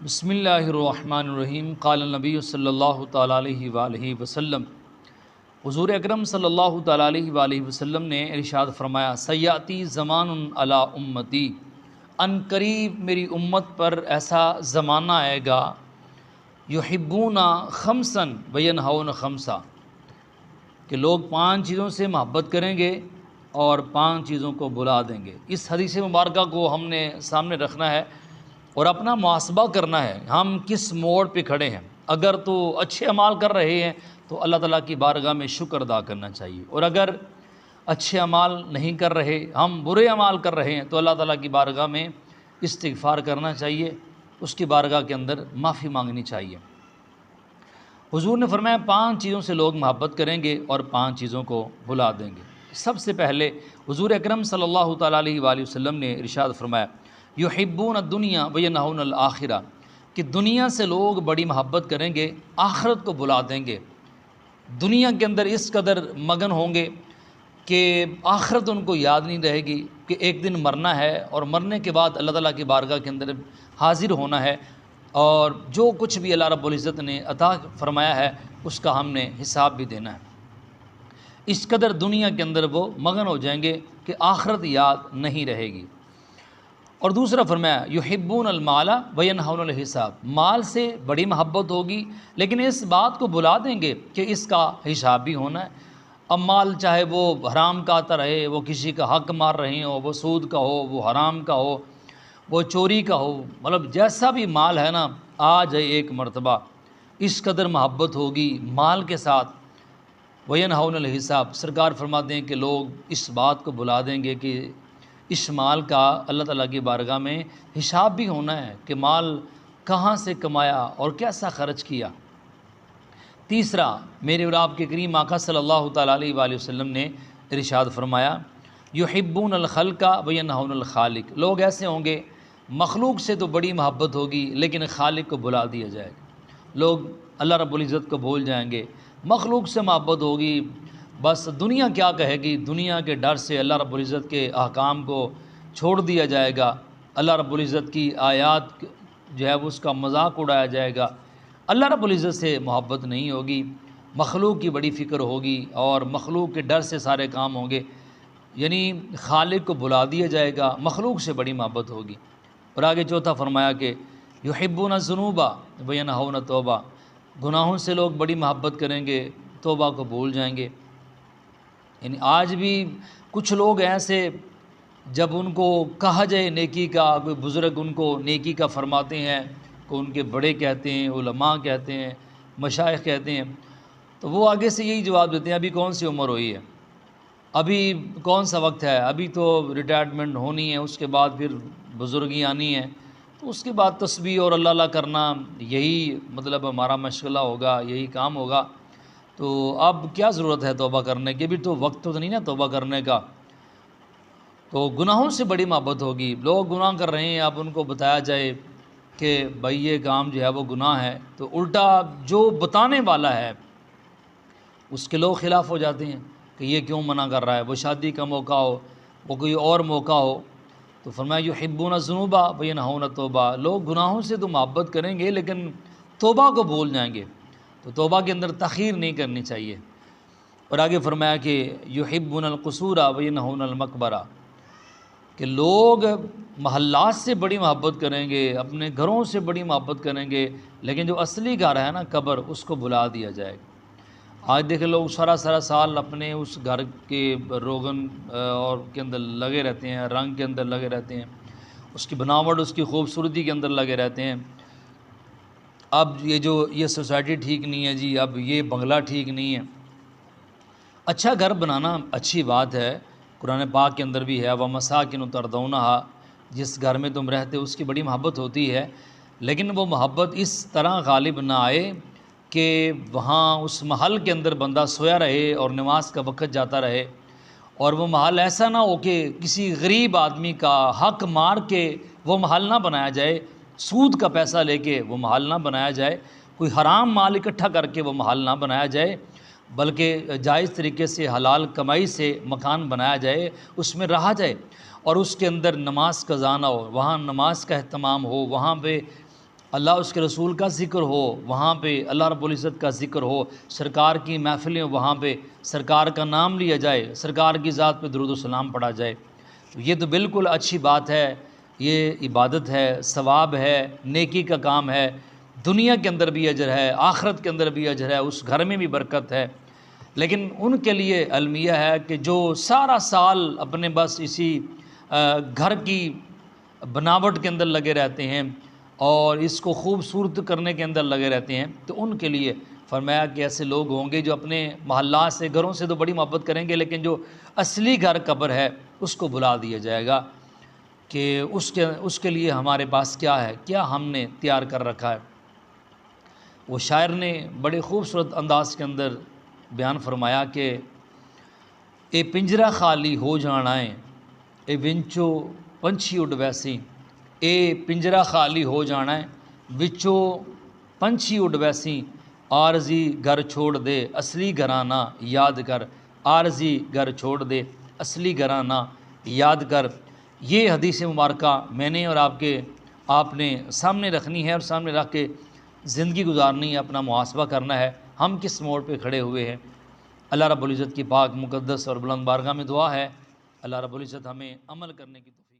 بسم اللہ الرحمن الرحیم قال النبی صلی اللہ تعالیٰ علیہ وآلہ وسلم، حضور اکرم صلی اللہ تعالیٰ علیہ وآلہ وسلم نے ارشاد فرمایا، سیاتی زمان علی امتی، ان قریب میری امت پر ایسا زمانہ آئے گا، یحبون خمسا وینہون خمسا، کہ لوگ 5 چیزوں سے محبت کریں گے اور 5 چیزوں کو بھلا دیں گے۔ اس حدیث مبارکہ کو ہم نے سامنے رکھنا ہے اور اپنا محاسبہ کرنا ہے، ہم کس موڑ پہ کھڑے ہیں۔ اگر تو اچھے اعمال کر رہے ہیں تو اللہ تعالیٰ کی بارگاہ میں شکر ادا کرنا چاہیے، اور اگر اچھے اعمال نہیں کر رہے، ہم برے اعمال کر رہے ہیں تو اللہ تعالیٰ کی بارگاہ میں استغفار کرنا چاہیے، اس کی بارگاہ کے اندر معافی مانگنی چاہیے۔ حضور نے فرمایا 5 چیزوں سے لوگ محبت کریں گے اور 5 چیزوں کو بھلا دیں گے۔ سب سے پہلے حضور اکرم صلی اللہ تعالیٰ علیہ وآلہ وسلم نے ارشاد فرمایا، یحبون الدنیا وینہون الآخرہ، کہ دنیا سے لوگ بڑی محبت کریں گے، آخرت کو بھلا دیں گے۔ دنیا کے اندر اس قدر مگن ہوں گے کہ آخرت ان کو یاد نہیں رہے گی کہ ایک دن مرنا ہے، اور مرنے کے بعد اللہ تعالیٰ کی بارگاہ کے اندر حاضر ہونا ہے، اور جو کچھ بھی اللہ رب العزت نے عطا فرمایا ہے اس کا ہم نے حساب بھی دینا ہے۔ اس قدر دنیا کے اندر وہ مگن ہو جائیں گے کہ آخرت یاد نہیں رہے گی۔ اور دوسرا فرمایا، یحبون المال وینہون الحساب، مال سے بڑی محبت ہوگی لیکن اس بات کو بھلا دیں گے کہ اس کا حساب بھی ہونا ہے۔ اب مال چاہے وہ حرام کا آتا رہے، وہ کسی کا حق مار رہے ہوں، وہ سود کا ہو، وہ حرام کا ہو، وہ چوری کا ہو، مطلب جیسا بھی مال ہے نا، آ جائے ایک مرتبہ اس قدر محبت ہوگی مال کے ساتھ۔ وینہون الحساب، سرکار فرماتے ہیں کہ لوگ اس بات کو بھلا دیں گے کہ اس مال کا اللہ تعالیٰ کی بارگاہ میں حساب بھی ہونا ہے کہ مال کہاں سے کمایا اور کیسا خرچ کیا۔ تیسرا، میرے اور آپ کے کریم آقا صلی اللہ تعالیٰ علیہ وآلہ وسلم نے ارشاد فرمایا، یحبون الخلق وینہون الخالق، لوگ ایسے ہوں گے مخلوق سے تو بڑی محبت ہوگی لیکن خالق کو بھلا دیا جائے گا۔ لوگ اللہ رب العزت کو بھول جائیں گے، مخلوق سے محبت ہوگی، بس دنیا کیا کہے گی، دنیا کے ڈر سے اللہ رب العزت کے احکام کو چھوڑ دیا جائے گا، اللہ رب العزت کی آیات جو ہے اس کا مذاق اڑایا جائے گا، اللہ رب العزت سے محبت نہیں ہوگی، مخلوق کی بڑی فکر ہوگی اور مخلوق کے ڈر سے سارے کام ہوں گے، یعنی خالق کو بھلا دیا جائے گا، مخلوق سے بڑی محبت ہوگی۔ اور آگے چوتھا فرمایا کہ یحبون الذنوب وینہون التوبہ، گناہوں سے لوگ بڑی محبت کریں گے، توبہ کو بھول جائیں گے۔ یعنی آج بھی کچھ لوگ ایسے، جب ان کو کہا جائے نیکی کا، کوئی بزرگ ان کو نیکی کا فرماتے ہیں، کو ان کے بڑے کہتے ہیں، علماء کہتے ہیں، مشائخ کہتے ہیں، تو وہ آگے سے یہی جواب دیتے ہیں، ابھی کون سی عمر ہوئی ہے، ابھی کون سا وقت ہے، ابھی تو ریٹائرمنٹ ہونی ہے، اس کے بعد پھر بزرگی آنی ہے، تو اس کے بعد تسبیح اور اللہ اللہ کرنا، یہی مطلب ہمارا مشغلہ ہوگا، یہی کام ہوگا، تو اب کیا ضرورت ہے توبہ کرنے کی، بھی تو وقت تو نہیں نا توبہ کرنے کا۔ تو گناہوں سے بڑی محبت ہوگی، لوگ گناہ کر رہے ہیں، اب ان کو بتایا جائے کہ بھائی یہ کام جو ہے وہ گناہ ہے، تو الٹا جو بتانے والا ہے اس کے لوگ خلاف ہو جاتے ہیں کہ یہ کیوں منع کر رہا ہے، وہ شادی کا موقع ہو، وہ کوئی اور موقع ہو، تو فرمایا یحبون الذنوب وینہون التوبہ، لوگ گناہوں سے تو محبت کریں گے لیکن توبہ کو بھول جائیں گے، تو توبہ کے اندر تاخیر نہیں کرنی چاہیے۔ اور آگے فرمایا کہ یحبون القصور وینہون المقبرہ، کہ لوگ محلات سے بڑی محبت کریں گے، اپنے گھروں سے بڑی محبت کریں گے، لیکن جو اصلی گھر ہے نا قبر، اس کو بھلا دیا جائے گا۔ آج دیکھیں لوگ سارا سال اپنے اس گھر کے روغن اور کے اندر لگے رہتے ہیں، رنگ کے اندر لگے رہتے ہیں، اس کی بناوٹ، اس کی خوبصورتی کے اندر لگے رہتے ہیں۔ اب یہ سوسائٹی ٹھیک نہیں ہے جی، اب یہ بنگلہ ٹھیک نہیں ہے۔ اچھا گھر بنانا اچھی بات ہے، قرآن پاک کے اندر بھی ہے، وَمَسَاكِنُ تَرْضَوْنَهَا، جس گھر میں تم رہتے اس کی بڑی محبت ہوتی ہے، لیکن وہ محبت اس طرح غالب نہ آئے کہ وہاں اس محل کے اندر بندہ سویا رہے اور نماز کا وقت جاتا رہے، اور وہ محل ایسا نہ ہو کہ کسی غریب آدمی کا حق مار کے وہ محل نہ بنایا جائے، سود کا پیسہ لے کے وہ محل نہ بنایا جائے، کوئی حرام مال اکٹھا کر کے وہ محل نہ بنایا جائے، بلکہ جائز طریقے سے حلال کمائی سے مکان بنایا جائے، اس میں رہا جائے، اور اس کے اندر نماز قضا نہ ہو، وہاں نماز کا اہتمام ہو، وہاں پہ اللہ اس کے رسول کا ذکر ہو، وہاں پہ اللہ رب العزت کا ذکر ہو، سرکار کی محفلیں وہاں پہ سرکار کا نام لیا جائے، سرکار کی ذات پہ درود و سلام پڑھا جائے، یہ تو بالکل اچھی بات ہے، یہ عبادت ہے، ثواب ہے، نیکی کا کام ہے، دنیا کے اندر بھی اجر ہے، آخرت کے اندر بھی اجر ہے، اس گھر میں بھی برکت ہے۔ لیکن ان کے لیے المیہ ہے کہ جو سارا سال اپنے بس اسی گھر کی بناوٹ کے اندر لگے رہتے ہیں اور اس کو خوبصورت کرنے کے اندر لگے رہتے ہیں، تو ان کے لیے فرمایا کہ ایسے لوگ ہوں گے جو اپنے محلات سے، گھروں سے تو بڑی محبت کریں گے، لیکن جو اصلی گھر قبر ہے اس کو بلا دیا جائے گا کہ اس کے لیے ہمارے پاس کیا ہے، کیا ہم نے تیار کر رکھا ہے۔ وہ شاعر نے بڑے خوبصورت انداز کے اندر بیان فرمایا کہ اے پنجرہ خالی ہو جانا ہے، اے ونچو پنچھی اڈ ویسی، اے پنجرہ خالی ہو جانا ہے وچو پنچھی اڈ ویسی، عارضی گھر چھوڑ دے اصلی گھرانہ یاد کر، عارضی گھر چھوڑ دے اصلی گھرانہ یاد کر۔ یہ حدیث مبارکہ میں نے اور آپ نے سامنے رکھنی ہے اور سامنے رکھ کے زندگی گزارنی ہے، اپنا محاسبہ کرنا ہے، ہم کس موڑ پہ کھڑے ہوئے ہیں۔ اللہ رب العزت کی پاک مقدس اور بلند بارگاہ میں دعا ہے اللہ رب العزت ہمیں عمل کرنے کی توفیق